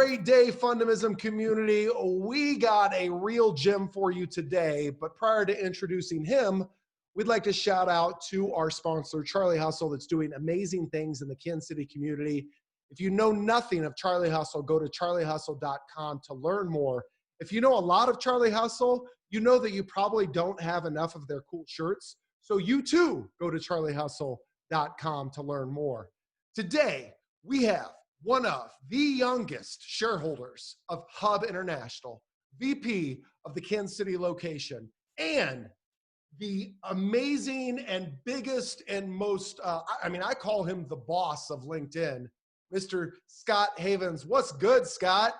great day, Fundamism community. We got a real gem for you today, but prior to introducing him, we'd like to shout out to our sponsor, Charlie Hustle, that's doing amazing things in the Kansas City community. If you know nothing of Charlie Hustle, go to charliehustle.com to learn more. If you know a lot of Charlie Hustle, you know that you probably don't have enough of their cool shirts. So you too, go to charliehustle.com to learn more. Today, we have one of the youngest shareholders of Hub International, VP of the Kansas City location, and the amazing and biggest and most, I call him the boss of LinkedIn, Mr. Scott Havens. What's good, Scott?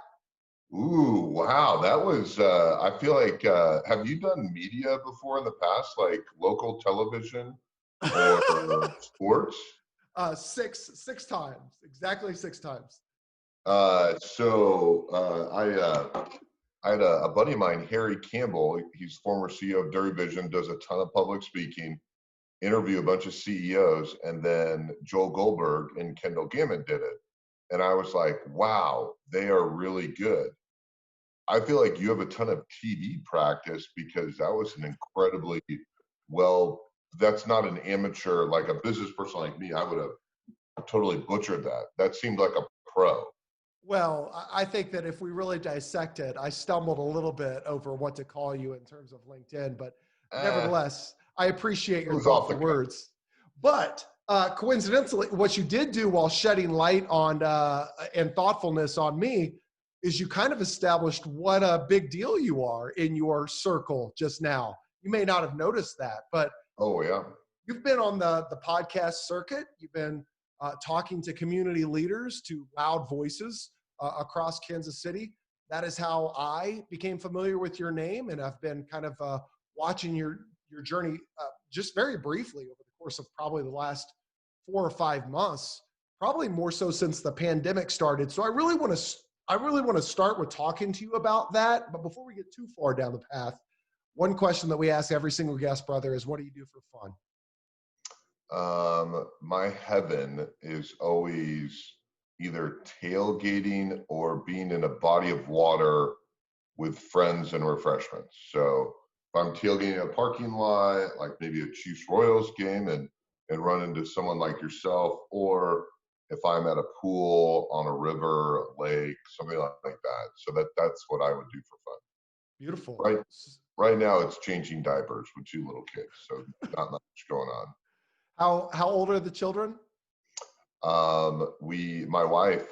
Ooh, wow. That was, I feel like, have you done media before in the past, like local television or sports? Six times, exactly 6 times. I had a buddy of mine, Harry Campbell. He's former CEO of Dairy Vision, does a ton of public speaking, interview a bunch of CEOs, and then Joel Goldberg and Kendall Gammon did it. And I was like, wow, they are really good. I feel like you have a ton of TV practice because that was an incredibly that's not an amateur, like a business person like me. I would have totally butchered that. That seemed like a pro. Well, I think that if we really dissect it, I stumbled a little bit over what to call you in terms of LinkedIn, but nevertheless, I appreciate your thoughtful words. But coincidentally, what you did do while shedding light on and thoughtfulness on me is you kind of established what a big deal you are in your circle just now. You may not have noticed that, but oh yeah, you've been on the podcast circuit. You've been talking to community leaders, to loud voices across Kansas City. That is how I became familiar with your name, and I've been kind of watching your journey just very briefly over the course of probably the last 4 or 5 months, probably more so since the pandemic started. So I really want to start with talking to you about that. But before we get too far down the path, one question that we ask every single guest, brother, is what do you do for fun? My heaven is always either tailgating or being in a body of water with friends and refreshments. So if I'm tailgating a parking lot, like maybe a Chiefs Royals game and run into someone like yourself, or if I'm at a pool on a river, a lake, something like that. So that's what I would do for fun. Beautiful. Right now it's changing diapers with 2 little kids. So not much going on. How old are the children? My wife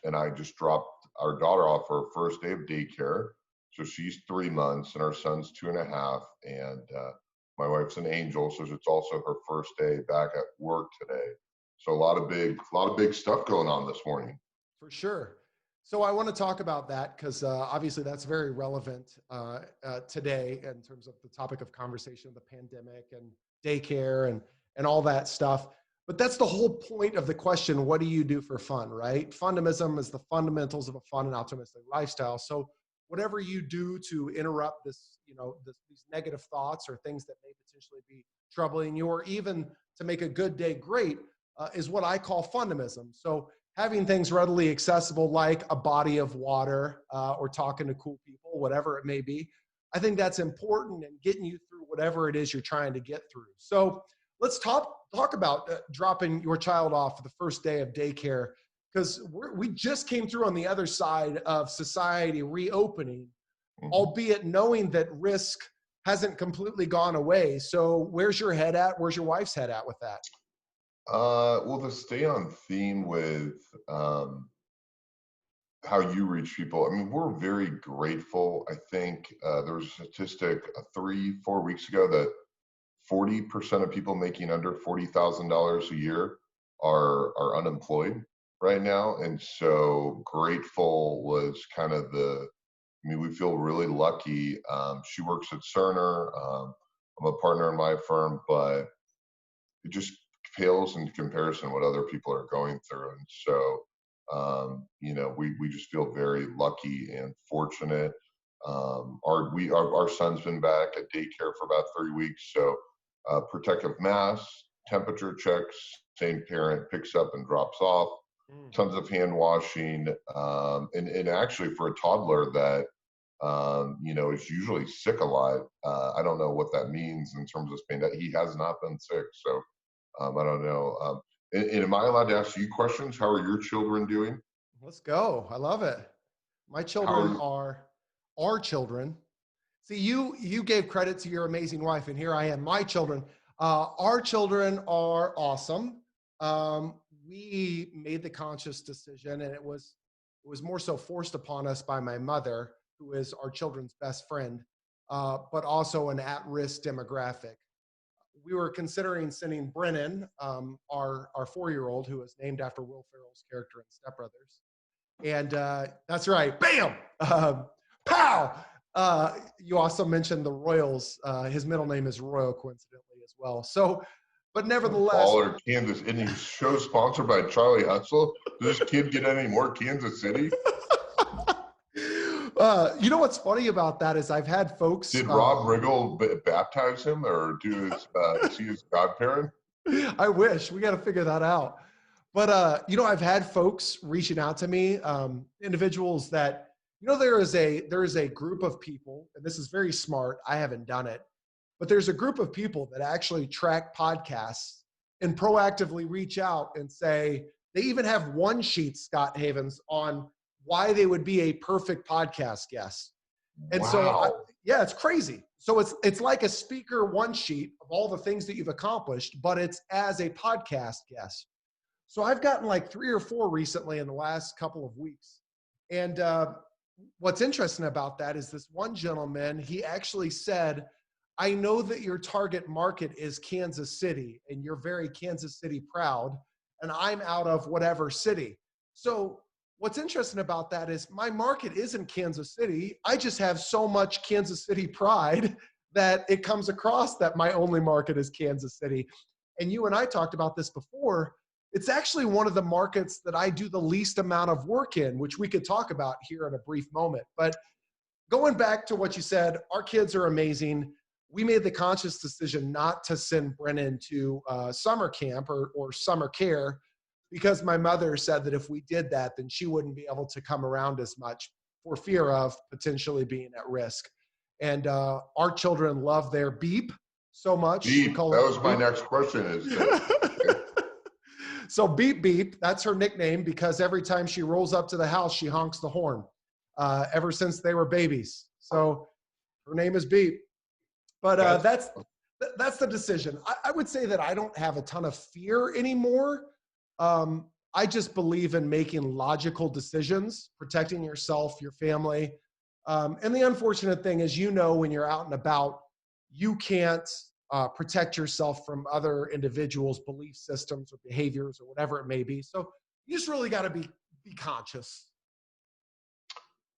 and I just dropped our daughter off for her first day of daycare. So she's 3 months and our son's 2.5. And my wife's an angel, so it's also her first day back at work today. So a lot of big stuff going on this morning. For sure. So I want to talk about that because obviously that's very relevant today in terms of the topic of conversation, the pandemic and daycare and all that stuff. But that's the whole point of the question, what do you do for fun, right? Fundamism is the fundamentals of a fun and optimistic lifestyle. So whatever you do to interrupt this, these negative thoughts or things that may potentially be troubling you, or even to make a good day great, is what I call fundamism. So having things readily accessible like a body of water or talking to cool people, whatever it may be, I think that's important in getting you through whatever it is you're trying to get through. So let's talk about dropping your child off for the first day of daycare, because we just came through on the other side of society reopening, albeit knowing that risk hasn't completely gone away. So where's your head at? Where's your wife's head at with that? Well, to stay on theme with how you reach people, I mean, we're very grateful. I think there was a statistic 3-4 weeks ago that 40% of people making under $40,000 a year are unemployed right now. And so grateful was kind of we feel really lucky. She works at Cerner. I'm a partner in my firm, but it just pales in comparison what other people are going through. And so, we just feel very lucky and fortunate. Our son's been back at daycare for about 3 weeks. So protective masks, temperature checks, same parent picks up and drops off. Mm. tons of hand washing, and actually for a toddler that is usually sick a lot. I don't know what that means in terms of Spain. That he has not been sick, so I don't know. And am I allowed to ask you questions? How are your children doing? Let's go. I love it. My How children are are our children. See, you gave credit to your amazing wife, and here I am. My children, our children are awesome. Um, we made the conscious decision, and it was more so forced upon us by my mother, who is our children's best friend, but also an at-risk demographic. We were considering sending Brennan, our 4-year-old, who is named after Will Ferrell's character in Step Brothers. And that's right, bam, pow. You also mentioned the Royals. His middle name is Royal, coincidentally, as well. So, but nevertheless, baller Kansas? And his show sponsored by Charlie Hustle. Does this kid get any more Kansas City? you know what's funny about that is I've had folks. Did Rob Riggle baptize him, or is he his godparent? I wish we got to figure that out. But I've had folks reaching out to me, individuals that there is a group of people, and this is very smart. I haven't done it, but there's a group of people that actually track podcasts and proactively reach out and say they even have one sheet, Scott Havens, on why they would be a perfect podcast guest. And Wow. yeah, it's crazy. So it's like a speaker one sheet of all the things that you've accomplished, but it's as a podcast guest. So I've gotten like 3 or 4 recently in the last couple of weeks. And what's interesting about that is this one gentleman, he actually said, I know that your target market is Kansas City and you're very Kansas City proud, and I'm out of whatever city. So what's interesting about that is my market isn't Kansas City. I just have so much Kansas City pride that it comes across that my only market is Kansas City. And you and I talked about this before. It's actually one of the markets that I do the least amount of work in, which we could talk about here in a brief moment. But going back to what you said, our kids are amazing. We made the conscious decision not to send Brennan to summer camp or summer care because my mother said that if we did that, then she wouldn't be able to come around as much for fear of potentially being at risk. And our children love their beep so much. Beep. Call That it was my beep. next question. So Beep Beep, that's her nickname because every time she rolls up to the house, she honks the horn ever since they were babies. So her name is Beep. But that's the decision. I would say that I don't have a ton of fear anymore. I just believe in making logical decisions, protecting yourself, your family. And the unfortunate thing is, when you're out and about, you can't protect yourself from other individuals' belief systems or behaviors or whatever it may be. So you just really got to be conscious.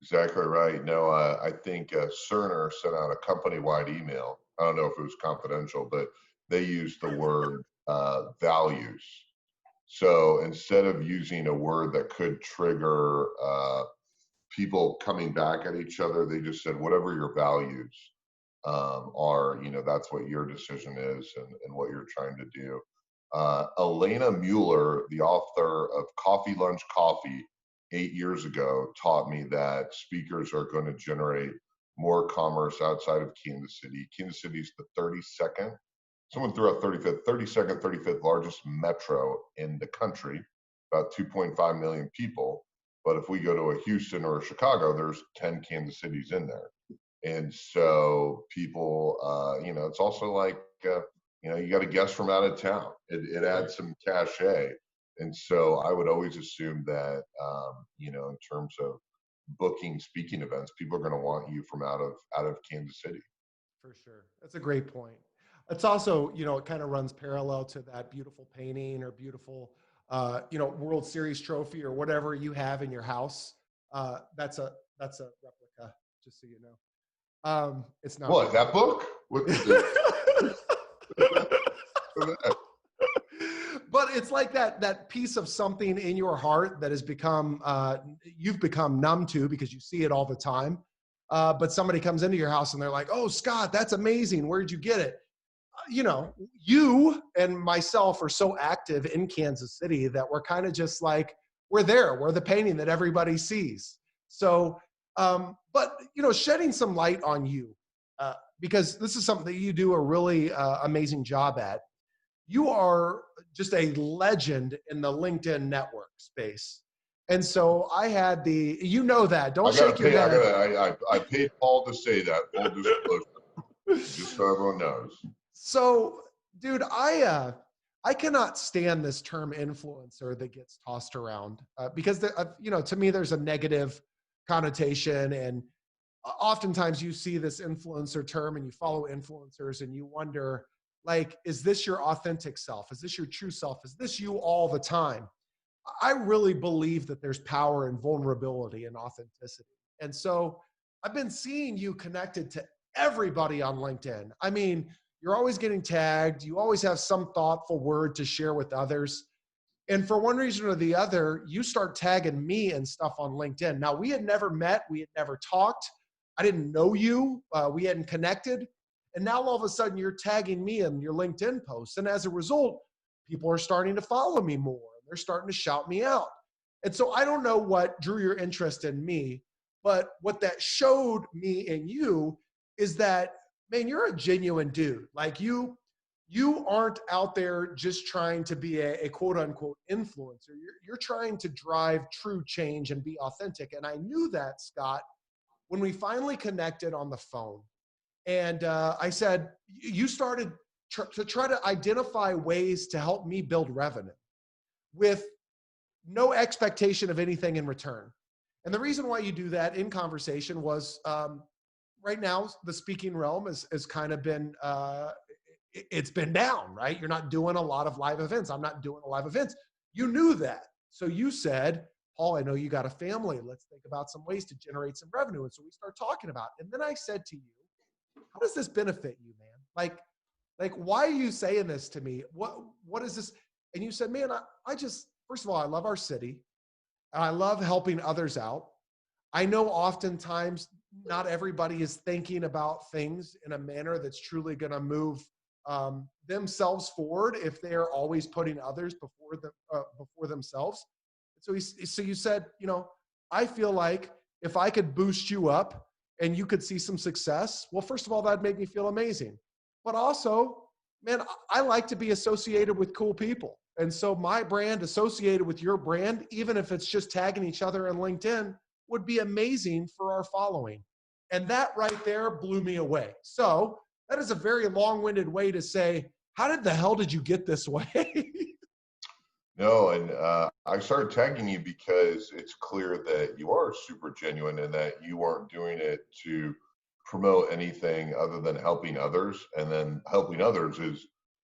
Exactly right. No, I think Cerner sent out a company-wide email. I don't know if it was confidential, but they used the word values. So instead of using a word that could trigger people coming back at each other, they just said, whatever your values are, that's what your decision is and what you're trying to do. Elena Mueller, the author of Coffee Lunch Coffee, 8 years ago, taught me that speakers are going to generate more commerce outside of Kansas City. Kansas City is the 32nd. Someone threw out 35th, 32nd, 35th largest metro in the country, about 2.5 million people. But if we go to a Houston or a Chicago, there's 10 Kansas Cities in there. And so people, it's also like, you got a guest from out of town. It adds some cachet. And so I would always assume that, in terms of booking speaking events, people are going to want you from out of Kansas City. For sure. That's a great point. It's also, it kind of runs parallel to that beautiful painting or beautiful, World Series trophy or whatever you have in your house. That's a replica, just so you know. It's not. What, that book? But it's like that piece of something in your heart that has become, you've become numb to because you see it all the time. But somebody comes into your house and they're like, oh, Scott, that's amazing. Where did you get it? You and myself are so active in Kansas City that we're kind of just like, we're there. We're the painting that everybody sees. So, but shedding some light on you, because this is something that you do a really amazing job at. You are just a legend in the LinkedIn network space. And so I had that. Don't shake your head. I paid Paul to say that, full disclosure, just so everyone knows. So, dude, I cannot stand this term influencer that gets tossed around because to me there's a negative connotation, and oftentimes you see this influencer term and you follow influencers and you wonder, like, is this your authentic self? Is this your true self? Is this you all the time? I really believe that there's power in vulnerability and authenticity. And so I've been seeing you connected to everybody on LinkedIn. I mean, you're always getting tagged. You always have some thoughtful word to share with others. And for one reason or the other, you start tagging me and stuff on LinkedIn. Now, we had never met. We had never talked. I didn't know you. We hadn't connected. And now all of a sudden you're tagging me in your LinkedIn posts. And as a result, people are starting to follow me more. They're starting to shout me out. And so I don't know what drew your interest in me, but what that showed me in you is that, man, you're a genuine dude. Like you aren't out there just trying to be a quote unquote influencer. You're trying to drive true change and be authentic. And I knew that, Scott, when we finally connected on the phone. And I said, you started to try to identify ways to help me build revenue with no expectation of anything in return. And the reason why you do that in conversation was right now, the speaking realm has kind of been, it's been down, right? You're not doing a lot of live events. I'm not doing a live events. You knew that. So you said, Paul, I know you got a family. Let's think about some ways to generate some revenue. And so we start talking about it. And then I said to you, how does this benefit you, man? Like, why are you saying this to me? What is this? And you said, man, I just, first of all, I love our city. And I love helping others out. I know oftentimes not everybody is thinking about things in a manner that's truly going to move themselves forward if they are always putting others before themselves. So you said, I feel like if I could boost you up and you could see some success, well, first of all, that'd make me feel amazing. But also, man, I like to be associated with cool people. And so my brand associated with your brand, even if it's just tagging each other on LinkedIn, would be amazing for our following. And that right there blew me away. So that is a very long-winded way to say, how did the hell did you get this way? No, and I started tagging you because it's clear that you are super genuine and that you aren't doing it to promote anything other than helping others. And then helping others is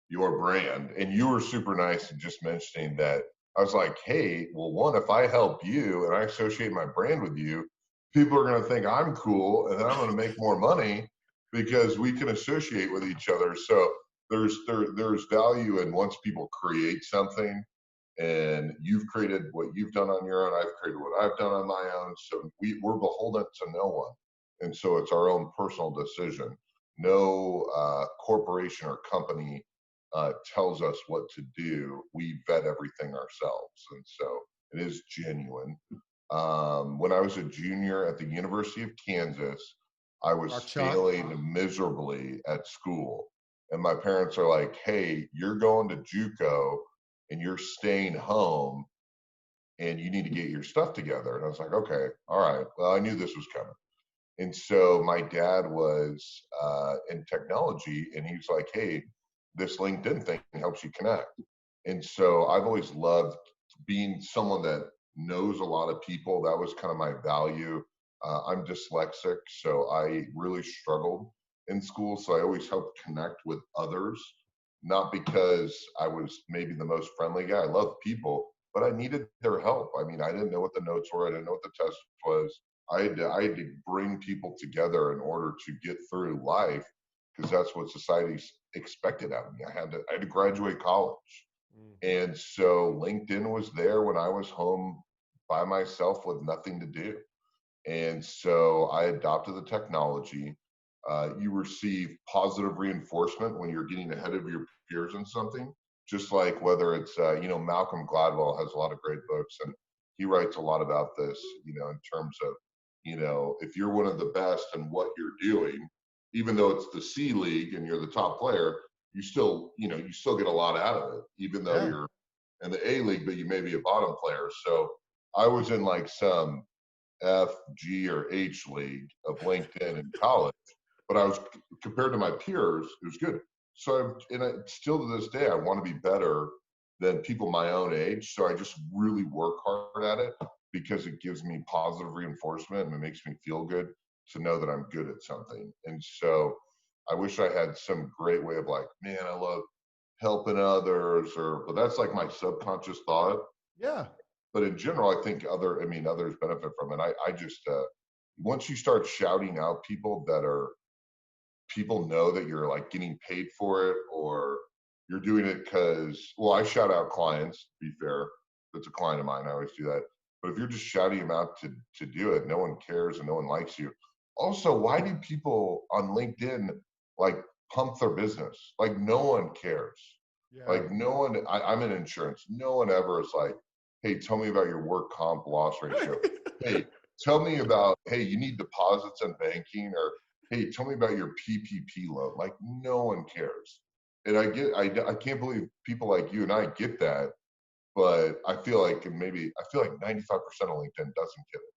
your brand. And you were super nice in just mentioning that. I was like, hey, well, one, if I help you and I associate my brand with you, people are going to think I'm cool and then I'm going to make more money because we can associate with each other. So there's value in once people create something, and you've created what you've done on your own. I've created what I've done on my own. So we're beholden to no one. And so it's our own personal decision. No corporation or company tells us what to do. We vet everything ourselves. And so it is genuine. When I was a junior at the University of Kansas, I was failing miserably at school. And my parents are like, hey, you're going to JUCO and you're staying home and you need to get your stuff together. And I was like, okay, all right. Well, I knew this was coming. And so my dad was in technology and he's like, hey, this LinkedIn thing helps you connect. And so I've always loved being someone that knows a lot of people. That was kind of my value. I'm dyslexic, so I really struggled in school. So I always helped connect with others, not because I was maybe the most friendly guy. I love people, but I needed their help. I mean, I didn't know what the notes were. I didn't know what the test was. I had to bring people together in order to get through life because that's what society expected of me. I had to graduate college. And so LinkedIn was there when I was home by myself with nothing to do. And so I adopted the technology. You receive positive reinforcement when you're getting ahead of your peers in something, just like whether it's, Malcolm Gladwell has a lot of great books. And he writes a lot about this, in terms of, if you're one of the best in what you're doing, even though it's the C league and you're the top player, you still get a lot out of it, even though Yeah. you're in the A league, but you may be a bottom player. So I was in like some F, G, or H league of LinkedIn in college, but I was compared to my peers, it was good. So, still to this day, I want to be better than people my own age. So I just really work hard at it because it gives me positive reinforcement and it makes me feel good to know that I'm good at something. And so I wish I had some great way of like, man, I love helping others, but that's like my subconscious thought. Yeah. But in general, I think others benefit from it. I just, once you start shouting out people know that you're like getting paid for it, or you're doing it because, well, I shout out clients, to be fair. That's a client of mine. I always do that. But if you're just shouting them out to do it, no one cares and no one likes you. Also, why do people on LinkedIn like pump their business? Like no one cares. Yeah. Like no one, I'm in insurance. No one ever is like, hey, tell me about your work comp loss ratio. Hey, tell me about, hey, you need deposits in banking, or hey, tell me about your PPP loan. Like no one cares. And I can't believe people like you and I get that, but I feel like 95% of LinkedIn doesn't get it.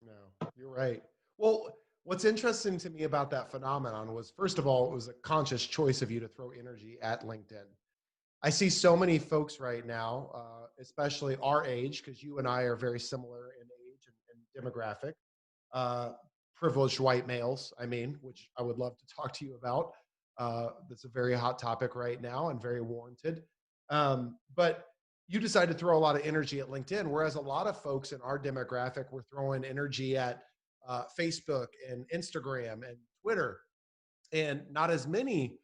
No, you're right. Well, what's interesting to me about that phenomenon was, first of all, it was a conscious choice of you to throw energy at LinkedIn. I see so many folks right now, especially our age, because you and I are very similar in age and demographic, uh, privileged white males, I mean, which I would love to talk to you about. That's a very hot topic right now and very warranted. But you decide to throw a lot of energy at LinkedIn, whereas a lot of folks in our demographic were throwing energy at Facebook and Instagram and Twitter, and not as many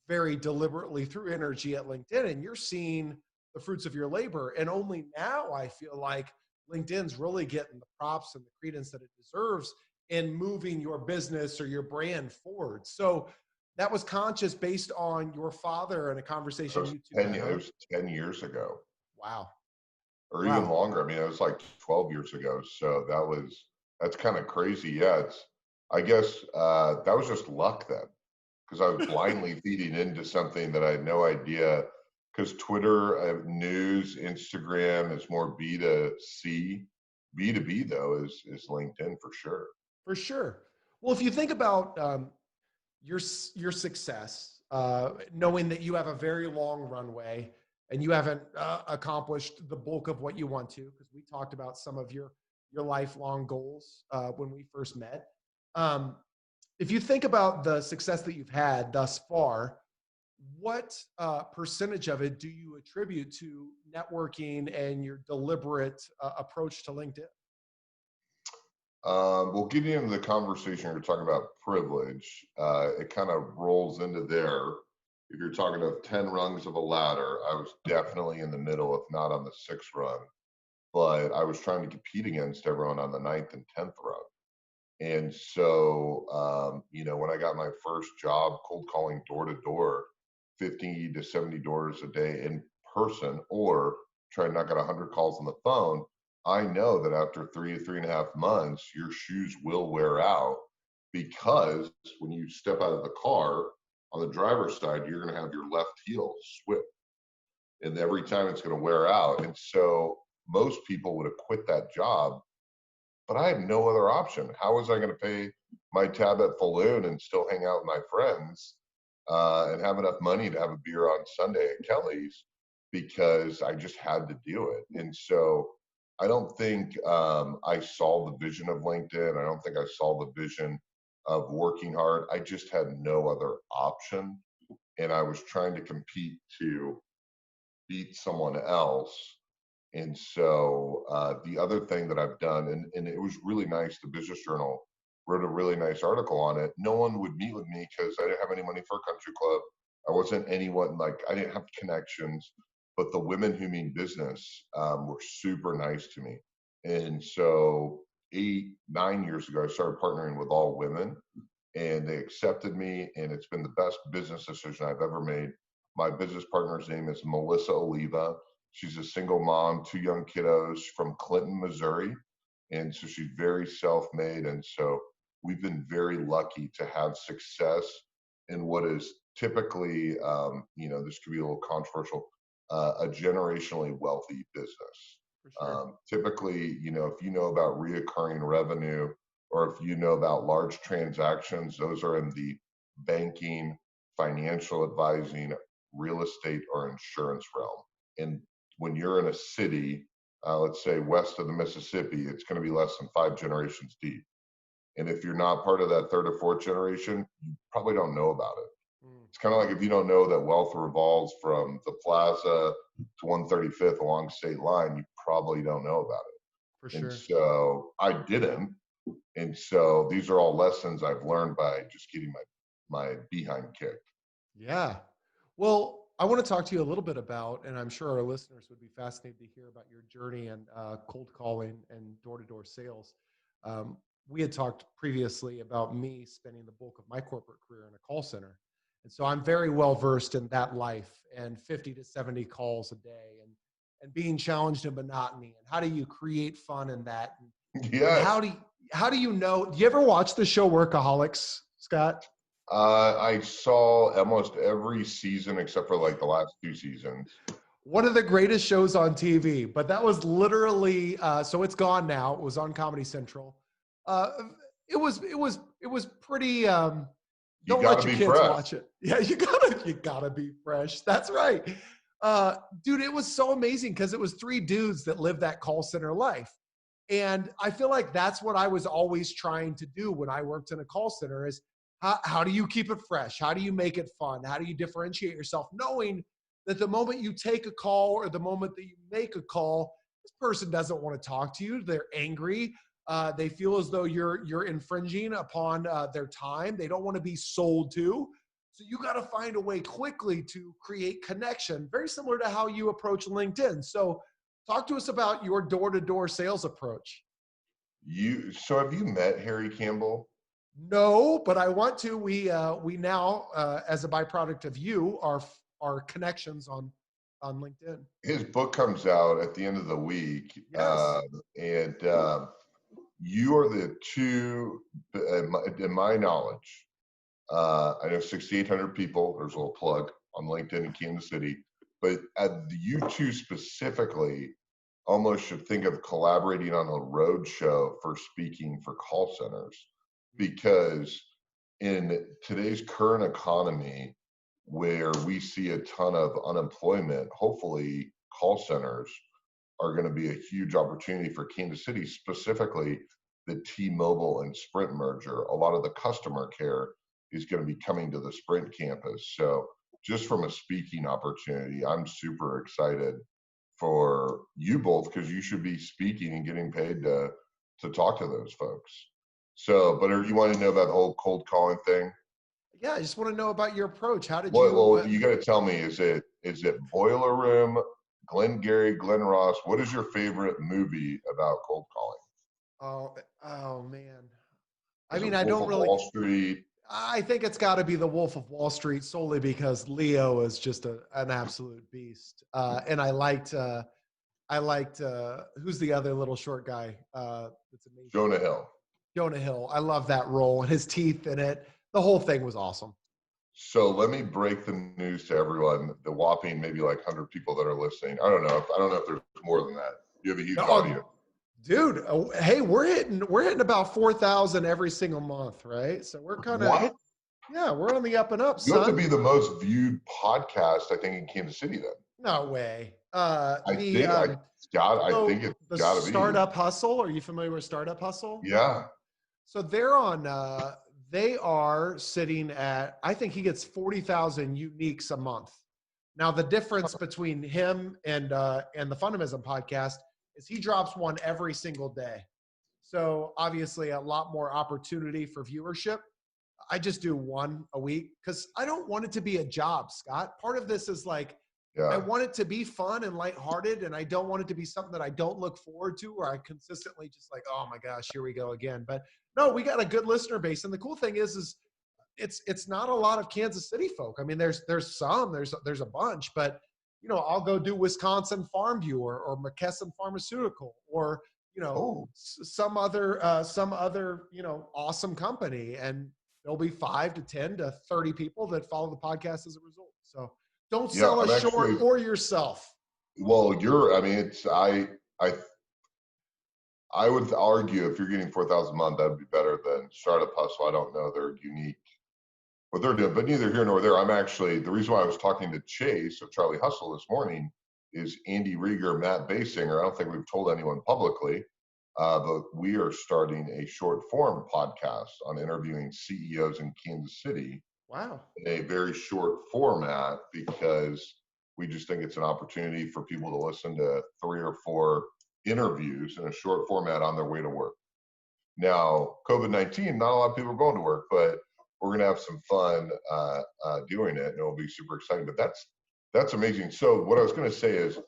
very deliberately threw energy at LinkedIn. And you're seeing the fruits of your labor. And only now I feel like LinkedIn's really getting the props and the credence that it deserves in moving your business or your brand forward. So that was conscious based on your father and a It conversation was you two had, it huh? was 10 years ago, Wow. or even Wow. longer. I mean, it was like 12 years ago. So that's kind of crazy. Yeah, I guess that was just luck then, because I was blindly feeding into something that I had no idea. Because Twitter, news, Instagram is more B to C. B to B though is LinkedIn for sure. For sure. Well, if you think about your success, knowing that you have a very long runway and you haven't accomplished the bulk of what you want to, because we talked about some of your lifelong goals when we first met. Um, if you think about the success that you've had thus far, what percentage of it do you attribute to networking and your deliberate approach to LinkedIn? Well, getting into the conversation, you're talking about privilege. It kind of rolls into there. If you're talking of 10 rungs of a ladder, I was definitely in the middle, if not on the sixth rung. But I was trying to compete against everyone on the ninth and 10th rung. And so, when I got my first job cold calling door to door, 50 to 70 doors a day in person, or trying to knock out 100 calls on the phone, I know that after 3 to 3.5 months, your shoes will wear out, because when you step out of the car on the driver's side, you're going to have your left heel swip. And every time it's going to wear out. And so most people would have quit that job, but I had no other option. How was I going to pay my tab at f.u.n and still hang out with my friends, and have enough money to have a beer on Sunday at Kelly's? Because I just had to do it. And so I don't think I saw the vision of LinkedIn. I don't think I saw the vision of working hard. I just had no other option. And I was trying to compete to beat someone else. And so the other thing that I've done, and it was really nice, the Business Journal wrote a really nice article on it. No one would meet with me because I didn't have any money for a country club. I wasn't anyone, like, I didn't have connections, but the women who mean business were super nice to me. And so 8, 9 years ago, I started partnering with all women, and they accepted me, and it's been the best business decision I've ever made. My business partner's name is Melissa Oliva. She's a single mom, 2 young kiddos from Clinton, Missouri. And so she's very self-made. And so we've been very lucky to have success in what is typically, this could be a little controversial, a generationally wealthy business. For sure. Typically, if you know about reoccurring revenue or if you know about large transactions, those are in the banking, financial advising, real estate, or insurance realm. And when you're in a city, let's say west of the Mississippi, it's going to be less than 5 generations deep. And if you're not part of that third or fourth generation, you probably don't know about it. Mm, It's kind of like if you don't know that wealth revolves from the plaza to 135th along state line, you probably don't know about for it. And sure. so I didn't. And so these are all lessons I've learned by just getting my behind kicked. Yeah. Well, I want to talk to you a little bit about, and I'm sure our listeners would be fascinated to hear about your journey and cold calling and door-to-door sales. Um, we had talked previously about me spending the bulk of my corporate career in a call center. And so I'm very well versed in that life and 50 to 70 calls a day and being challenged in monotony. And how do you create fun in that? And Yes. how do you know? Do you ever watch the show Workaholics, Scott? I saw almost every season except for like the last 2 seasons. One of the greatest shows on TV, but that was literally so it's gone now. It was on Comedy Central. Uh, it was pretty. You Don't got let to your be kids fresh. watch it. Yeah, you gotta be fresh. That's right, dude. It was so amazing because it was three dudes that lived that call center life, and I feel like that's what I was always trying to do when I worked in a call center. Is how do you keep it fresh? How do you make it fun? How do you differentiate yourself, knowing that the moment you take a call or the moment that you make a call, this person doesn't want to talk to you. They're angry. They feel as though you're infringing upon their time. They don't want to be sold to. So you got to find a way quickly to create connection, very similar to how you approach LinkedIn. So talk to us about your door-to-door sales approach. So have you met Harry Campbell? No, but I want to. We now, as a byproduct of you, are connections on LinkedIn. His book comes out at the end of the week, Yes. and you are the two, in my knowledge. I know 6,800 people. There's a little plug on LinkedIn in Kansas City, but you two specifically almost should think of collaborating on a road show for speaking for call centers, because in today's current economy, where we see a ton of unemployment, hopefully call centers are going to be a huge opportunity for Kansas City, specifically the T-Mobile and Sprint merger. A lot of the customer care is going to be coming to the Sprint campus. So just from a speaking opportunity, I'm super excited for you both, because you should be speaking and getting paid to talk to those folks. So, but you want to know about the whole cold calling thing? Yeah, I just want to know about your approach. How did What? you? Well, you got to tell me. Is it Boiler Room, Glenn Gary, Glenn Ross? What is your favorite movie about cold calling? Oh man. I Is mean, it I Wolf don't of really. Wall Street? I think it's got to be the Wolf of Wall Street, solely because Leo is just an absolute beast. And I liked who's the other little short guy? That's amazing. Jonah Hill. Jonah Hill. I love that role and his teeth in it. The whole thing was awesome. So let me break the news to everyone. The whopping maybe like 100 people that are listening. I don't know if there's more than that. You have a huge audience. Oh, dude. Hey, we're hitting about 4,000 every single month, right? So we're kind of, What? yeah, we're on the up and up, You have to son. be the most viewed podcast, I think, in Kansas City. Then No way. I think I think So it's the got to be. Startup Hustle. Are you familiar with Startup Hustle? Yeah. So they're on. They are sitting at. I think he gets 40,000 uniques a month. Now the difference between him and the Fundamism podcast is he drops one every single day. So obviously a lot more opportunity for viewership. I just do one a week because I don't want it to be a job, Scott. Part of this is like, I Yeah. want it to be fun and lighthearted, and I don't want it to be something that I don't look forward to, or I consistently just like, oh my gosh, here we go again. But no, we got a good listener base, and the cool thing is it's not a lot of Kansas City folk. I mean, there's some, there's a bunch, but I'll go do Wisconsin Farm Viewer or McKesson Pharmaceutical or, Oh, some other, awesome company. And there'll be 5 to 10 to 30 people that follow the podcast as a result. So don't yeah, sell I'm us short actually, or yourself. well, I mean, I, I would argue if you're getting 4,000 a month, that'd be better than Startup Hustle. I don't know. They're unique what they're doing, but neither here nor there. I'm actually, the reason why I was talking to Chase of Charlie Hustle this morning is Andy Rieger, Matt Basinger. I don't think we've told anyone publicly, but we are starting a short form podcast on interviewing CEOs in Kansas City Wow. in a very short format because we just think it's an opportunity for people to listen to 3 or 4 interviews in a short format on their way to work. Now, COVID-19, not a lot of people are going to work, but we're going to have some fun doing it, and it'll be super exciting. But that's amazing. So what I was going to say is,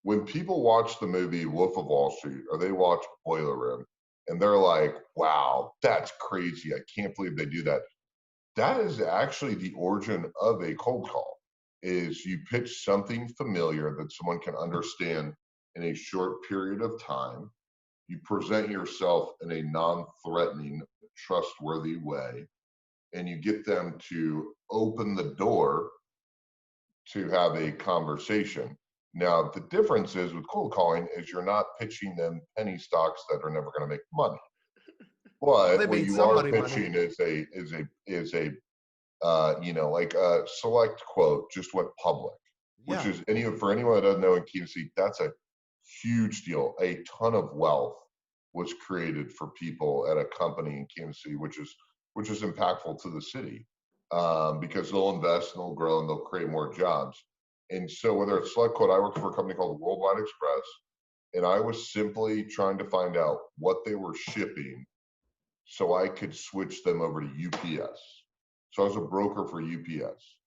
when people watch the movie Wolf of Wall Street or they watch Boiler Room, and they're like, "Wow, that's crazy! I can't believe they do that." That is actually the origin of a cold call. Is you pitch something familiar that someone can understand in a short period of time. You present yourself in a non-threatening, trustworthy way, and you get them to open the door to have a conversation. Now, the difference is with cold calling is you're not pitching them penny stocks that are never going to make money. Well, But they what made you are somebody money. pitching is a like a select quote just went public, which Yeah. is for anyone that doesn't know in Kansas City, that's a huge deal. A ton of wealth was created for people at a company in Kansas City, which is impactful to the city because they'll invest and they'll grow and they'll create more jobs. And so whether it's select quote, I worked for a company called Worldwide Express, and I was simply trying to find out what they were shipping so I could switch them over to UPS. So I was a broker for UPS.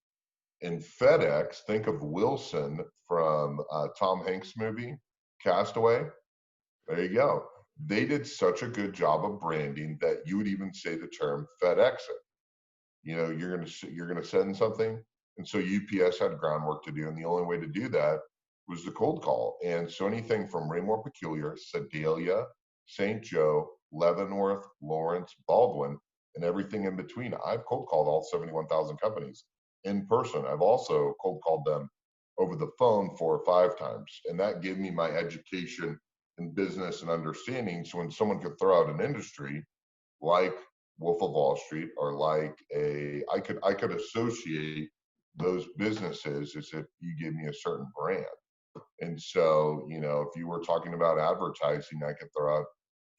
And FedEx, think of Wilson from Tom Hanks' movie, Castaway. There you go. They did such a good job of branding that you would even say the term FedEx it. You're gonna send something, and so UPS had groundwork to do, and the only way to do that was the cold call. And so anything from Raymore Peculiar, Sedalia, St. Joe, Leavenworth, Lawrence, Baldwin, and everything in between. I've cold called all 71,000 companies in person. I've also cold called them over the phone 4 or 5 times, and that gave me my education in business and understanding. So when someone could throw out an industry like Wolf of Wall Street or like I could associate those businesses as if you give me a certain brand. And so, if you were talking about advertising, I could throw out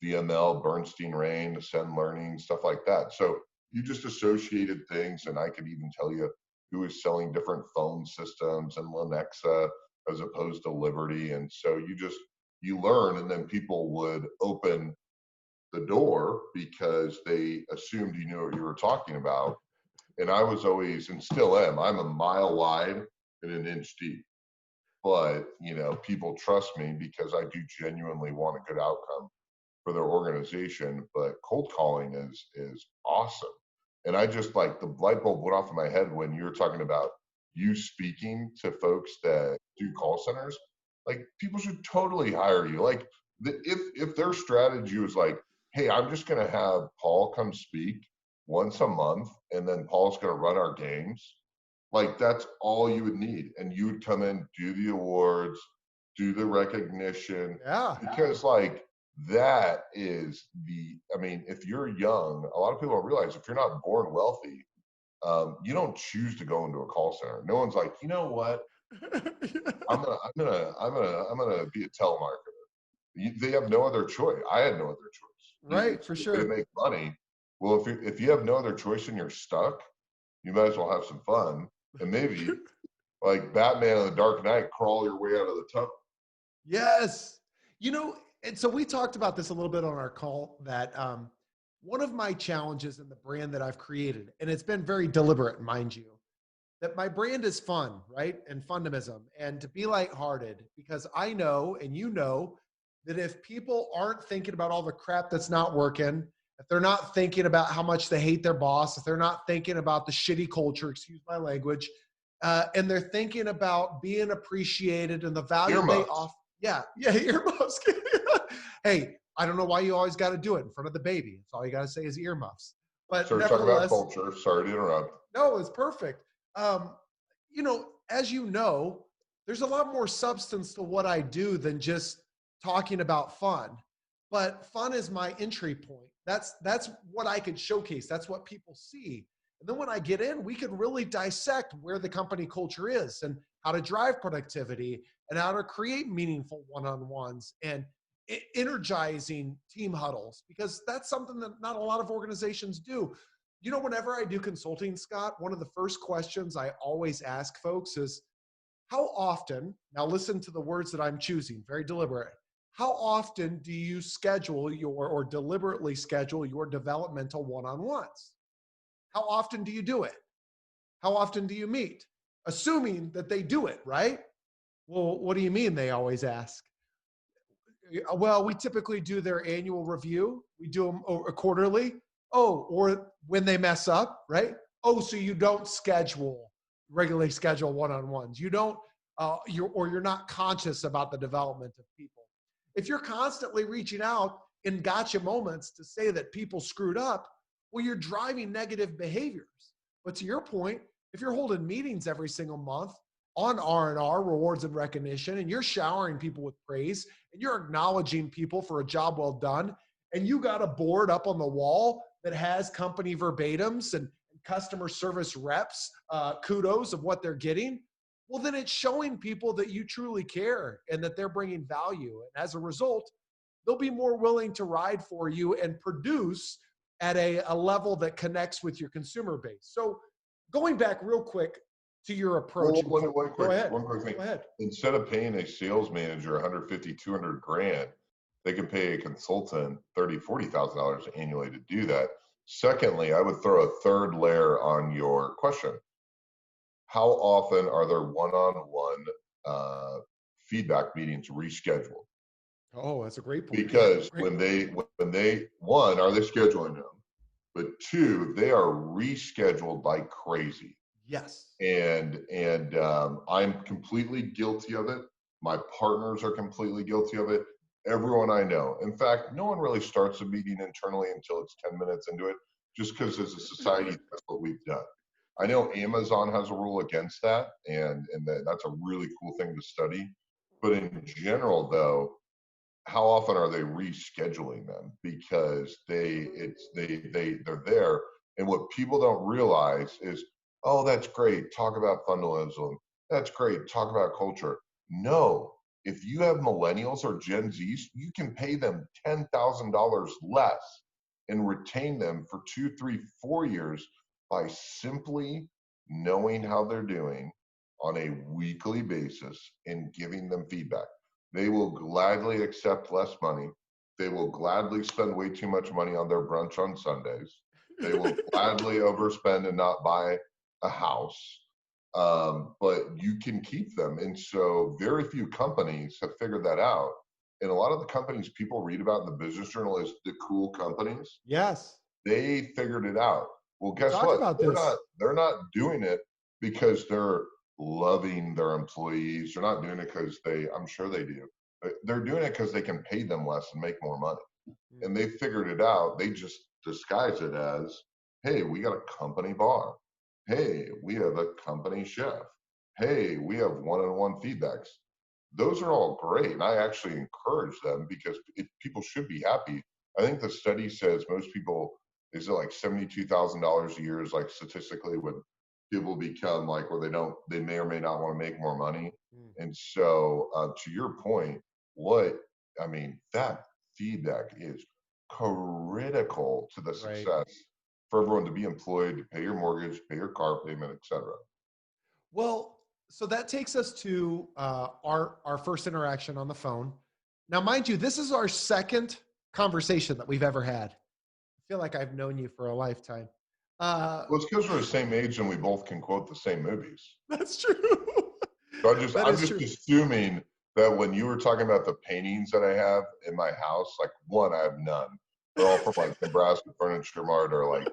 VML, Bernstein Rain, Ascend Learning, stuff like that. So you just associated things, and I could even tell you who is selling different phone systems and Lenexa as opposed to Liberty. And so you learn, and then people would open the door because they assumed you knew what you were talking about. And I was always, and still am, I'm a mile wide and an inch deep. But, people trust me because I do genuinely want a good outcome for their organization. But cold calling is awesome. And I just like the light bulb went off in my head when you were talking about you speaking to folks that do call centers. Like people should totally hire you. Like if their strategy was like, hey, I'm just going to have Paul come speak once a month, and then Paul's going to run our games. Like that's all you would need, and you would come in, do the awards, do the recognition, Yeah. because like that is I mean, if you're young, a lot of people don't realize if you're not born wealthy, you don't choose to go into a call center. No one's like, you know what, I'm gonna be a telemarketer. They have no other choice. I had no other choice. Right, It's for the way to sure. make money. Well, if you have no other choice and you're stuck, you might as well have some fun and maybe like Batman in the Dark Knight, crawl your way out of the tunnel. Yes. And so we talked about this a little bit on our call that one of my challenges in the brand that I've created, and it's been very deliberate, mind you, that my brand is fun, right? And Fundamism, and to be lighthearted, because I know, and that if people aren't thinking about all the crap that's not working, if they're not thinking about how much they hate their boss, if they're not thinking about the shitty culture, excuse my language, and they're thinking about being appreciated and the value they Earmuffs. offer. Yeah, yeah, earmuffs. Hey, I don't know why you always got to do it in front of the baby. It's all you got to say is earmuffs. But So we're talking about nevertheless, culture. Sorry to interrupt. no, it's perfect. Um, as you know, there's a lot more substance to what I do than just talking about fun. But fun is my entry point. That's what I could showcase. That's what people see. And then when I get in, we could really dissect where the company culture is and how to drive productivity and how to create meaningful one-on-ones and energizing team huddles, because that's something that not a lot of organizations do. Whenever I do consulting, Scott, one of the first questions I always ask folks is, how often, now listen to the words that I'm choosing, very deliberate. How often do you schedule or deliberately schedule your developmental one-on-ones? How often do you do it? How often do you meet? Assuming that they do it, right? Well, what do you mean, they always ask? Well, we typically do their annual review. We do them quarterly. Oh, or when they mess up, right? Oh, so you don't regularly schedule one-on-ones. You don't, you're not conscious about the development of people. If you're constantly reaching out in gotcha moments to say that people screwed up, well, you're driving negative behaviors. But to your point, if you're holding meetings every single month on R&R, rewards and recognition, and you're showering people with praise, and you're acknowledging people for a job well done, and you got a board up on the wall that has company verbatims and customer service reps, kudos of what they're getting, well, then it's showing people that you truly care and that they're bringing value. And as a result, they'll be more willing to ride for you and produce at a level that connects with your consumer base. So going back real quick to your approach. Well, Go ahead. one quick thing. Go ahead. Instead of paying a sales manager 150, 200 grand, they can pay a consultant $30,000, $40,000 annually to do that. Secondly, I would throw a third layer on your question. How often are there one-on-one feedback meetings rescheduled? Oh, that's a great point. Because Great. when they one, are they scheduling them? But two, they are rescheduled like crazy. Yes. And I'm completely guilty of it. My partners are completely guilty of it. Everyone I know. In fact, no one really starts a meeting internally until it's 10 minutes into it, just because as a society, that's what we've done. I know Amazon has a rule against that, and that's a really cool thing to study. But in general, though, how often are they rescheduling them? Because they're there, and what people don't realize is, oh, that's great, talk about fundamentalism, that's great, talk about culture. No, if you have millennials or Gen Zs, you can pay them $10,000 less and retain them for 2, 3, 4 years by simply knowing how they're doing on a weekly basis and giving them feedback. They will gladly accept less money. They will gladly spend way too much money on their brunch on Sundays. They will gladly overspend and not buy a house. But you can keep them. And so very few companies have figured that out. And a lot of the companies people read about in the business journal as the cool companies, Yes. they figured it out. Well, We guess talked what? about this. They're not doing it because they're loving their employees. They're not doing it because I'm sure they do. They're doing it because they can pay them less and make more money. And they figured it out. They just disguise it as, hey, we got a company bar. Hey, we have a company chef. Hey, we have one-on-one feedbacks. Those are all great. And I actually encourage them because people should be happy. I think the study says most people, is it like $72,000 a year is like statistically when people become like where they may or may not want to make more money. And so to your point, that feedback is critical to the success Right. for everyone to be employed, to pay your mortgage, pay your car payment, etc. Well, so that takes us to our first interaction on the phone. Now, mind you, this is our second conversation that we've ever had. I feel like I've known you for a lifetime. Well, it's because we're the same age and we both can quote the same movies. That's true. So I'm just true. assuming that when you were talking about the paintings that I have in my house, like one, I have none. They're all from like Nebraska Furniture Mart or like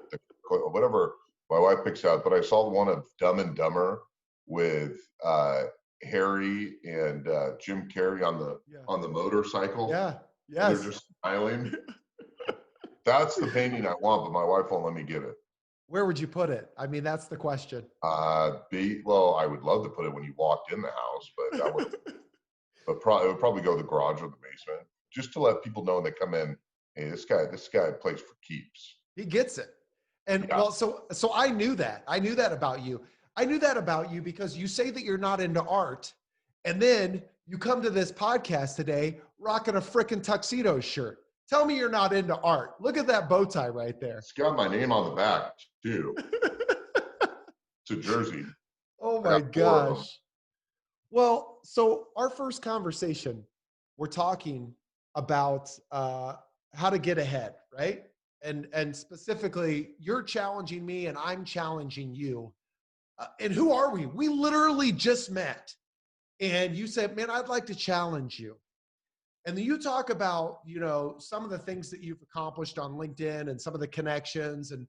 whatever my wife picks out. But I saw one of Dumb and Dumber with Harry and Jim Carrey Yeah. on the motorcycle, Yeah. and they're Yes. just smiling. That's the painting I want, but my wife won't let me get it. Where would you put it? I mean, that's the question. Well, I would love to put it when you walked in the house, but that would, it would probably go to the garage or the basement, just to let people know when they come in, hey, this guy plays for keeps. He gets it. And Yeah. well, so I knew that. I knew that about you. I knew that about you because you say that you're not into art. And then you come to this podcast today rocking a freaking tuxedo shirt. Tell me you're not into art. Look at that bow tie right there. It's got my name on the back too. It's a jersey. Oh I my got 4 of them. gosh. Well, so our first conversation, we're talking about how to get ahead, right? And specifically, you're challenging me, and I'm challenging you. And who are we? We literally just met, and you said, "Man, I'd like to challenge you." And then you talk about, some of the things that you've accomplished on LinkedIn and some of the connections and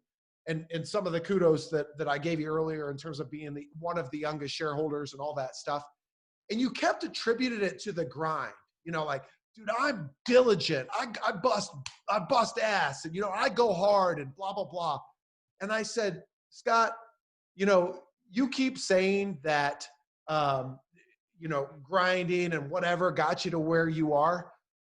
some of the kudos that I gave you earlier in terms of being one of the youngest shareholders and all that stuff. And you kept attributed it to the grind, like, dude, I'm diligent. I bust ass and, I go hard and blah, blah, blah. And I said, Scott, you keep saying that, grinding and whatever got you to where you are.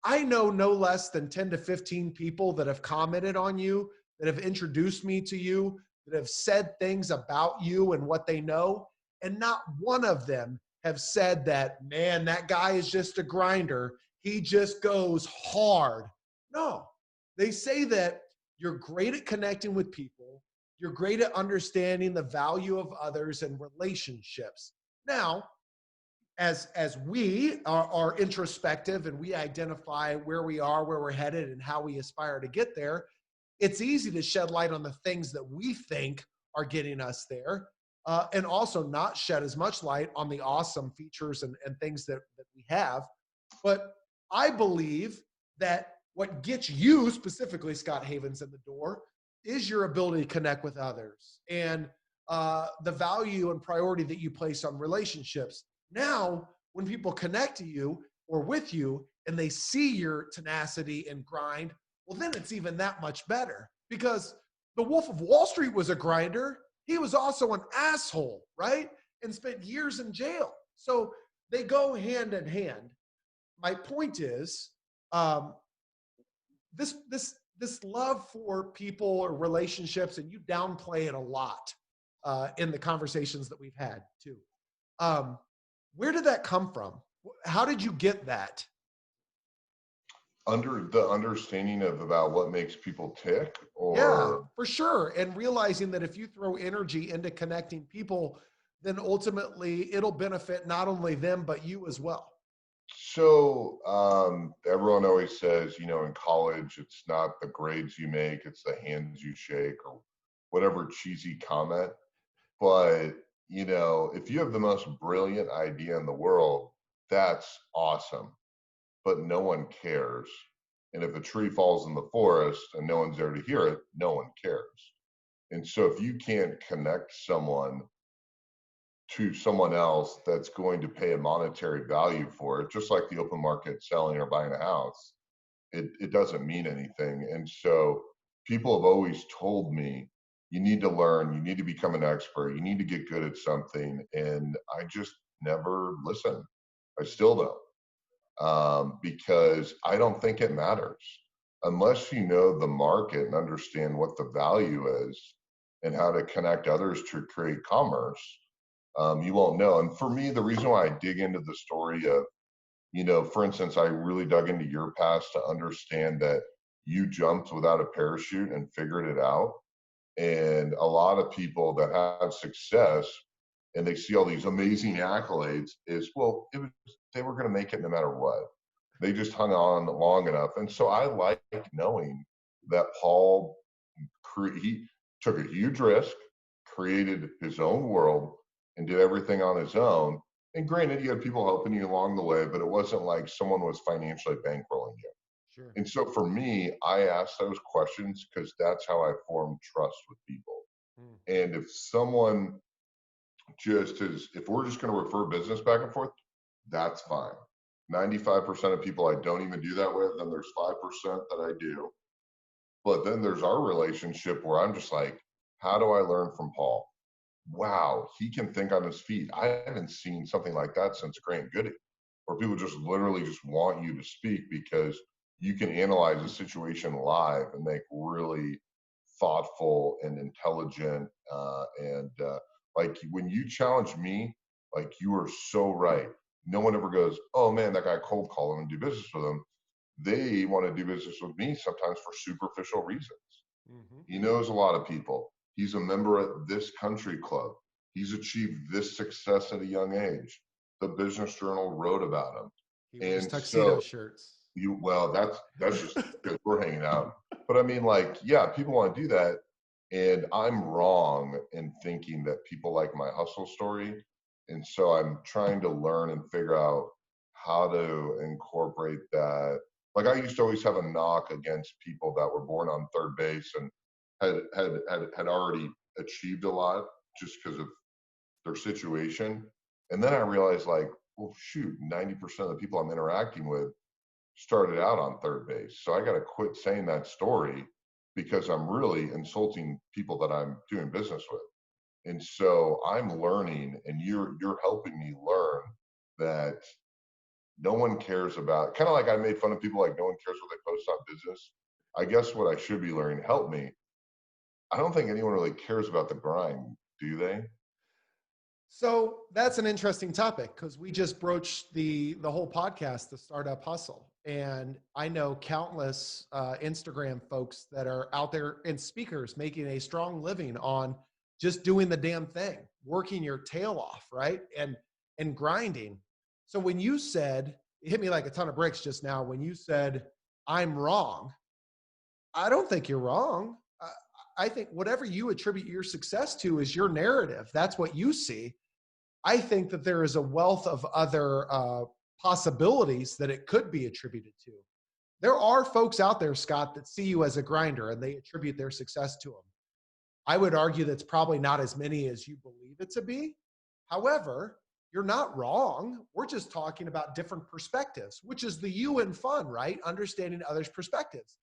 I know no less than 10 to 15 people that have commented on you, that have introduced me to you, that have said things about you and what they know. And not one of them have said that, man, that guy is just a grinder. He just goes hard. No, they say that you're great at connecting with people. You're great at understanding the value of others and relationships. Now, as we are introspective and we identify where we are, where we're headed, and how we aspire to get there, it's easy to shed light on the things that we think are getting us there, and also not shed as much light on the awesome features and things that we have. But I believe that what gets you specifically, Scott Havens, in the door is your ability to connect with others and the value and priority that you place on relationships. Now, when people connect to you or with you and they see your tenacity and grind, well, then it's even that much better because the Wolf of Wall Street was a grinder. He was also an asshole, right? And spent years in jail. So they go hand in hand. My point is, this love for people or relationships, and you downplay it a lot in the conversations that we've had too. Where did that come from? How did you get that? Under the understanding of about what makes people tick, Yeah, or for sure. And realizing that if you throw energy into connecting people, then ultimately it'll benefit not only them, but you as well. so everyone always says, in college, it's not the grades you make, it's the hands you shake, or whatever cheesy comment. But, if you have the most brilliant idea in the world, that's awesome. But no one cares. And if a tree falls in the forest and no one's there to hear it, no one cares. And so if you can't connect someone to someone else that's going to pay a monetary value for it, just like the open market selling or buying a house, it doesn't mean anything. And so people have always told me, you need to learn, you need to become an expert, you need to get good at something. And I just never listen. I still don't, because I don't think it matters. Unless you know the market and understand what the value is and how to connect others to create commerce, you won't know. And for me, the reason why I dig into the story of, for instance, I really dug into your past to understand that you jumped without a parachute and figured it out. And a lot of people that have success and they see all these amazing accolades is, well, they were going to make it no matter what. They just hung on long enough. And so I like knowing that Paul, he took a huge risk, created his own world, and did everything on his own. And granted, you had people helping you along the way, but it wasn't like someone was financially bankrolling you. Sure. And so for me, I ask those questions because that's how I form trust with people. Mm. And if someone just as if we're just going to refer business back and forth, that's fine. 95% of people I don't even do that with. Then there's 5% that I do. But then there's our relationship where I'm just like, how do I learn from Paul? Wow, he can think on his feet. I haven't seen something like that since Grant Goody, where people just literally just want you to speak because you can analyze a situation live and make really thoughtful and intelligent like when you challenge me, like you are so right. No one ever goes, oh man, that guy cold called him and do business with him. They want to do business with me sometimes for superficial reasons. He knows a lot of people. He's a member at this country club. He's achieved this success at a young age. The Business Journal wrote about him. He wears And tuxedo so shirts. that's just because we're hanging out. But I mean, like, yeah, people want to do that. And I'm wrong in thinking that people like my hustle story. And so I'm trying to learn and figure out how to incorporate that. Like I used to always have a knock against people that were born on third base and had already achieved a lot just because of their situation. And then I realized like, well, shoot, 90% of the people I'm interacting with started out on third base. So I got to quit saying that story because I'm really insulting people that I'm doing business with. And so I'm learning and you're helping me learn that no one cares about, kind of like I made fun of people like no one cares what they post on business. I guess what I should be learning, help me. I don't think anyone really cares about the grind, do they? So that's an interesting topic because we just broached the whole podcast, the startup hustle, and I know countless Instagram folks that are out there and speakers making a strong living on just doing the damn thing, working your tail off, right, and grinding. So when you said, it hit me like a ton of bricks just now when you said I'm wrong. I don't think you're wrong. I think whatever you attribute your success to is your narrative. That's what you see. I think that there is a wealth of other possibilities that it could be attributed to. There are folks out there, Scott, that see you as a grinder and they attribute their success to them. I would argue that's probably not as many as you believe it to be. However, you're not wrong. We're just talking about different perspectives, which is the f.u.n, right? Understanding others' perspectives.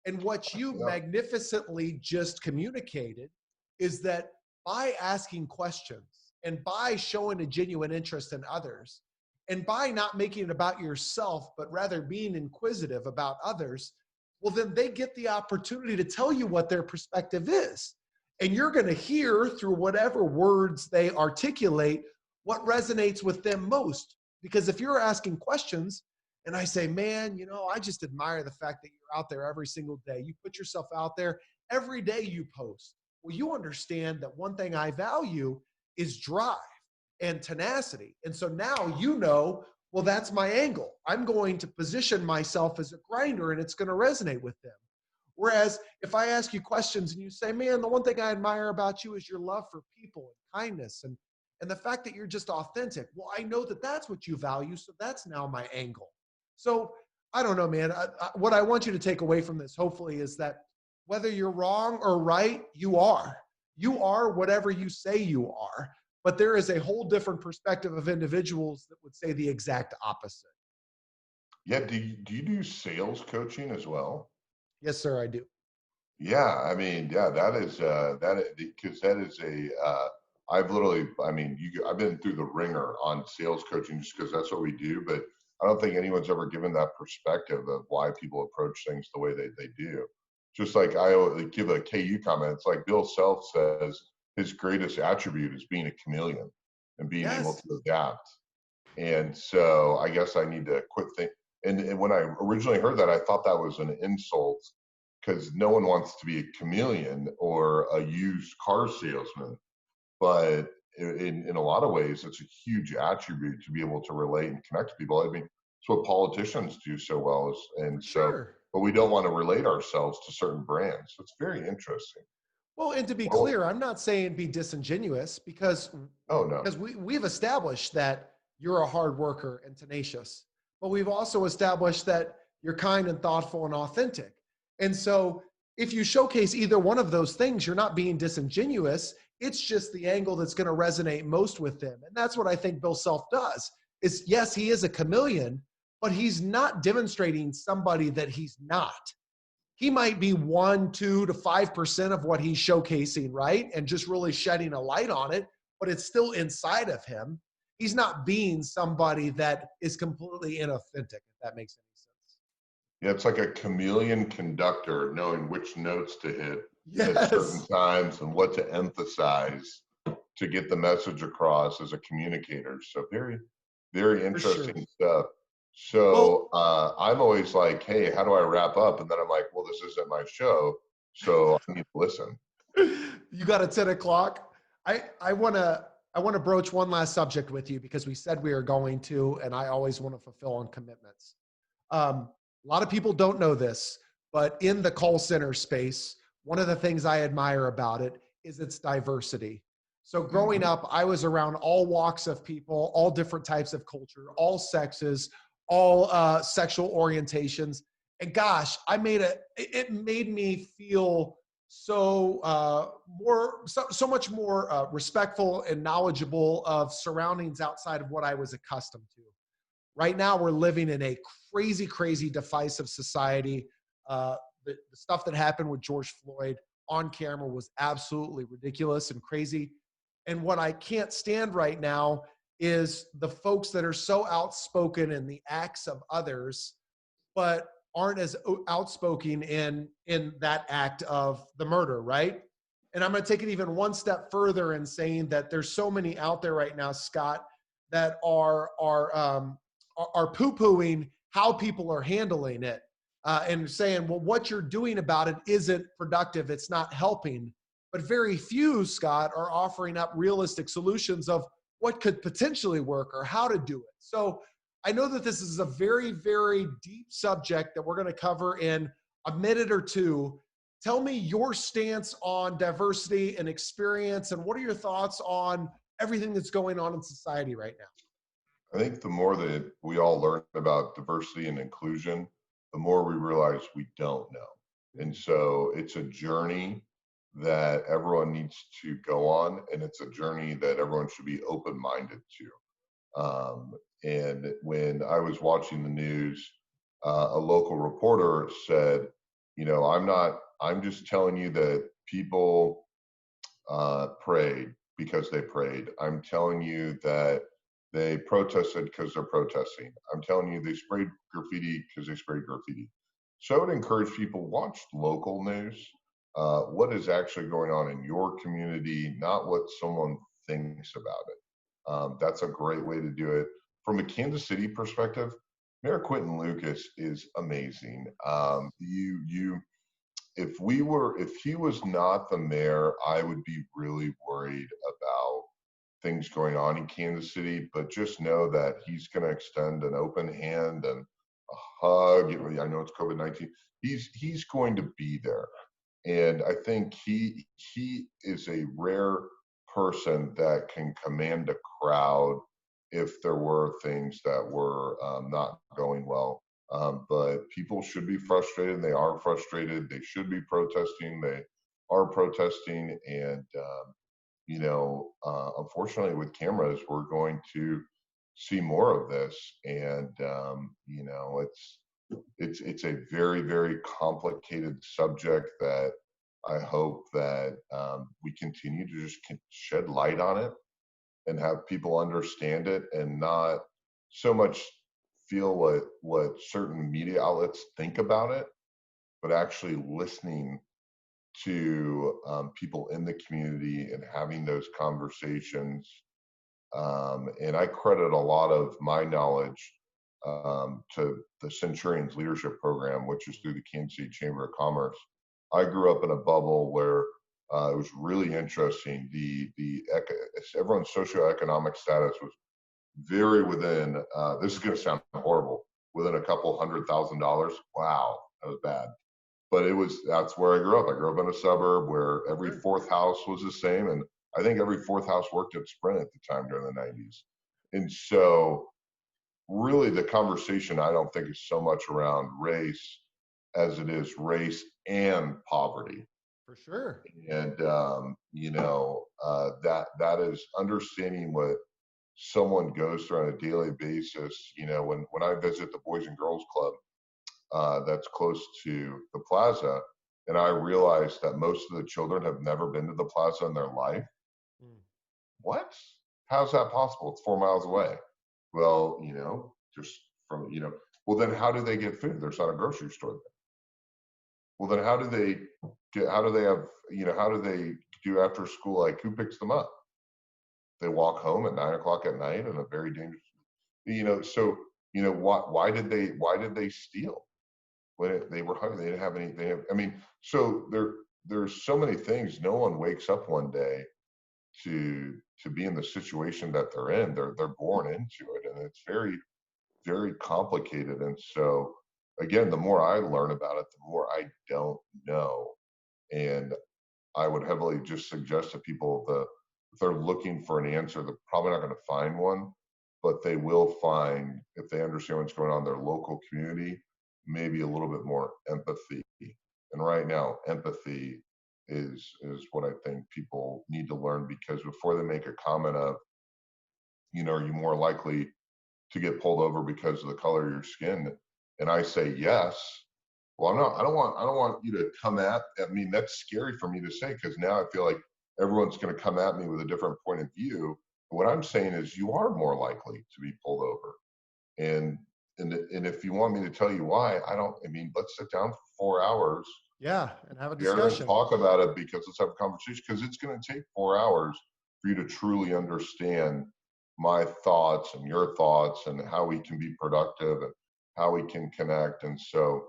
And what you Yeah. magnificently just communicated is that by asking questions and by showing a genuine interest in others and by not making it about yourself, but rather being inquisitive about others, well, then they get the opportunity to tell you what their perspective is. And you're going to hear through whatever words they articulate what resonates with them most. Because if you're asking questions, and I say, man, you know, I just admire the fact that you're out there every single day. You put yourself out there every day you post. Well, you understand that one thing I value is drive and tenacity. And so now you know, well, that's my angle. I'm going to position myself as a grinder and it's going to resonate with them. Whereas if I ask you questions and you say, man, the one thing I admire about you is your love for people and kindness and the fact that you're just authentic. Well, I know that that's what you value. So that's now my angle. So I don't know, man. What I want you to take away from this, hopefully, is that whether you're wrong or right, you are. You are whatever you say you are. But there is a whole different perspective of individuals that would say the exact opposite. Yeah. Do you do sales coaching as well? Yes, sir, I do. Yeah, I mean, yeah, because that is I've literally, I mean, I've been through the ringer on sales coaching just because that's what we do, but I don't think anyone's ever given that perspective of why people approach things the way they do. Just like I always give a KU comment, it's like Bill Self says his greatest attribute is being a chameleon and being able Yes. to adapt. And so I guess I need to quit think. And when I originally heard that, I thought that was an insult because no one wants to be a chameleon or a used car salesman. But in a lot of ways, it's a huge attribute to be able to relate and connect to people. I mean, it's what politicians do so well. For And so, sure. but we don't want to relate ourselves to certain brands. So it's very interesting. Well, and to be Well, clear, I'm not saying be disingenuous because oh no. we've established that you're a hard worker and tenacious, but we've also established that you're kind and thoughtful and authentic. And so if you showcase either one of those things, you're not being disingenuous. It's just the angle that's going to resonate most with them. And that's what I think Bill Self does is, yes, he is a chameleon, but he's not demonstrating somebody that he's not. He might be 1, 2 to 5% of what he's showcasing, right? And just really shedding a light on it, but it's still inside of him. He's not being somebody that is completely inauthentic, if that makes any sense. Yeah, it's like a chameleon conductor knowing which notes to hit at certain Yes, times and what to emphasize to get the message across as a communicator. So very, very for sure. interesting stuff. Well, So I'm always like, hey, how do I wrap up? And then I'm like, well, this isn't my show, so I need to listen. you got a 10 o'clock. I want to broach one last subject with you because we said we are going to, and I always want to fulfill on commitments. A lot of people don't know this, but in the call center space, one of the things I admire about it is its diversity. So growing Mhm. up, I was around all walks of people, all different types of culture, all sexes, all sexual orientations. And gosh, it made me feel so much more respectful and knowledgeable of surroundings outside of what I was accustomed to. Right now, we're living in a crazy, crazy divisive society. The stuff that happened with George Floyd on camera was absolutely ridiculous and crazy. And what I can't stand right now is the folks that are so outspoken in the acts of others, but aren't as outspoken in that act of the murder, right? And I'm going to take it even one step further in saying that there's so many out there right now, Scott, that are poo-pooing how people are handling it, and saying, well, what you're doing about it isn't productive, it's not helping. But very few, Scott, are offering up realistic solutions of what could potentially work or how to do it. So I know that this is a very, very deep subject that we're going to cover in a minute or two. Tell me your stance on diversity and experience, and what are your thoughts on everything that's going on in society right now? I think the more that we all learn about diversity and inclusion, the more we realize we don't know. And so it's a journey that everyone needs to go on, and it's a journey that everyone should be open minded to. And when I was watching the news, a local reporter said, I'm just telling you that people prayed because they prayed. I'm telling you that they protested because they're protesting. I'm telling you they sprayed graffiti because they sprayed graffiti. So I would encourage people, watch local news. What is actually going on in your community, not what someone thinks about it. That's a great way to do it. From a Kansas City perspective, Mayor Quentin Lucas is amazing. If he was not the mayor, I would be really worried about things going on in Kansas City. But just know that he's going to extend an open hand and a hug. I know it's COVID-19. He's going to be there, and I think he is a rare person that can command a crowd if there were things that were not going well. But people should be frustrated. They are frustrated. They should be protesting. They are protesting. And, unfortunately, with cameras, we're going to see more of this. And, it's a very, very complicated subject that I hope that we continue to just shed light on it and have people understand it and not so much feel what certain media outlets think about it, but actually listening to people in the community and having those conversations. And I credit a lot of my knowledge to the Centurions Leadership Program, which is through the Kansas City Chamber of Commerce. I grew up in a bubble where it was really interesting. Everyone's socioeconomic status was very within. This is going to sound horrible. Within a couple $100,000. Wow, that was bad. But that's where I grew up. I grew up in a suburb where every Sure. fourth house was the same, and I think every fourth house worked at Sprint at the time during the '90s. And so really the conversation I don't think is so much around race as it is race and poverty. For sure. And that is understanding what someone goes through on a daily basis. When I visit the Boys and Girls Club that's close to the plaza, and I realize that most of the children have never been to the plaza in their life. Mm. What? How's that possible? It's 4 miles away. Well, just from, well, then how do they get food? There's not a grocery store there. Well, then how do they how do they do after school? Like, who picks them up? They walk home at 9 o'clock at night in a very dangerous, so, why did they steal? When they were hungry, they didn't have any, so there's so many things. No one wakes up one day to be in the situation that they're in. They're born into it, and it's very, very complicated. And so, again, the more I learn about it, the more I don't know. And I would heavily just suggest to people that if they're looking for an answer, they're probably not going to find one, but they will find, if they understand what's going on in their local community, maybe a little bit more empathy. And right now, empathy is what I think people need to learn, because before they make a comment of, are you more likely to get pulled over because of the color of your skin? And I say yes. Well, I don't want you to come at. I mean, that's scary for me to say, because now I feel like everyone's going to come at me with a different point of view. What I'm saying is, you are more likely to be pulled over. And if you want me to tell you why, let's sit down for 4 hours. Yeah, and have a Share and discussion. talk about it, because let's have a conversation, because it's going to take 4 hours for you to truly understand my thoughts and your thoughts, and how we can be productive and how we can connect. And so,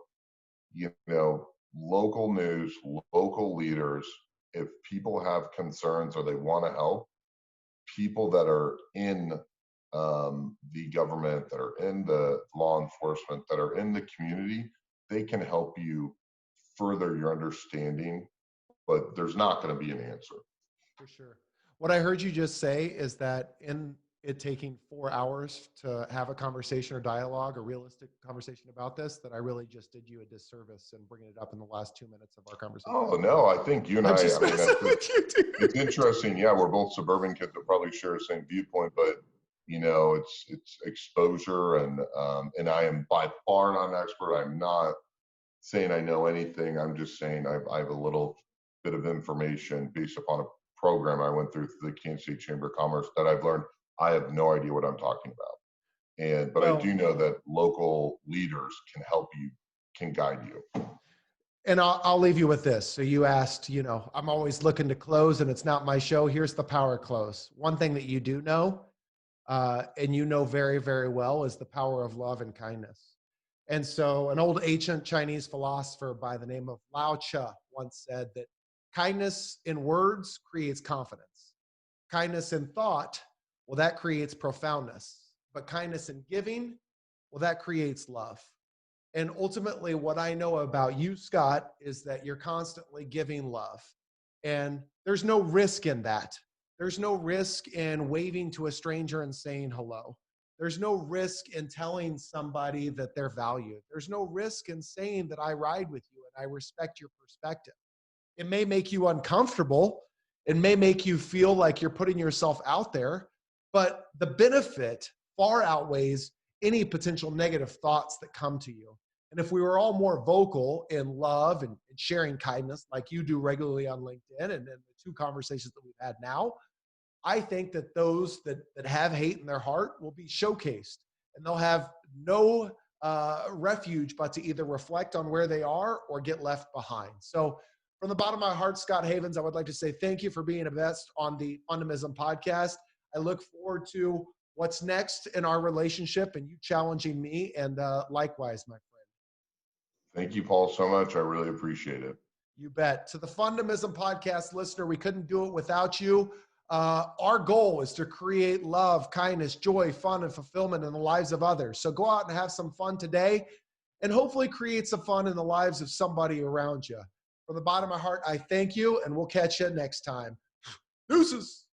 local news, local leaders, if people have concerns or they want to help, people that are in the government, that are in the law enforcement, that are in the community, they can help you further your understanding, but there's not going to be an answer. For sure. What I heard you just say is that in it taking 4 hours to have a conversation or dialogue, a realistic conversation about this, that I really just did you a disservice in bringing it up in the last 2 minutes of our conversation. Oh, no, I think you and I'm just messing with you, dude. It's interesting. Yeah, we're both suburban kids that probably share the same viewpoint, but it's exposure, and I am by far not an expert. I'm not saying I know anything. I'm just saying I have a little bit of information based upon a program I went through the Kansas City Chamber of Commerce that I've learned. I have no idea what I'm talking about. But I do know that local leaders can help you, can guide you. And I'll leave you with this. So you asked, I'm always looking to close, and it's not my show. Here's the power close. One thing that you do know, and you know very, very well, is the power of love and kindness. And so an old ancient Chinese philosopher by the name of Lao Tzu once said that kindness in words creates confidence. Kindness in thought, well, that creates profoundness. But kindness in giving, well, that creates love. And ultimately, what I know about you, Scott, is that you're constantly giving love. And there's no risk in that. There's no risk in waving to a stranger and saying hello. There's no risk in telling somebody that they're valued. There's no risk in saying that I ride with you and I respect your perspective. It may make you uncomfortable. It may make you feel like you're putting yourself out there, but the benefit far outweighs any potential negative thoughts that come to you. And if we were all more vocal in love and sharing kindness, like you do regularly on LinkedIn, and then the 2 conversations that we've had now, I think that those that have hate in their heart will be showcased, and they'll have no refuge but to either reflect on where they are or get left behind. So from the bottom of my heart, Scott Havens, I would like to say thank you for being a guest on the Fundamism podcast. I look forward to what's next in our relationship and you challenging me, and likewise, my friend. Thank you, Paul, so much. I really appreciate it. You bet. To the Fundamism podcast listener, we couldn't do it without you. Our goal is to create love, kindness, joy, fun, and fulfillment in the lives of others. So go out and have some fun today, and hopefully create some fun in the lives of somebody around you. From the bottom of my heart, I thank you, and we'll catch you next time. Deuces.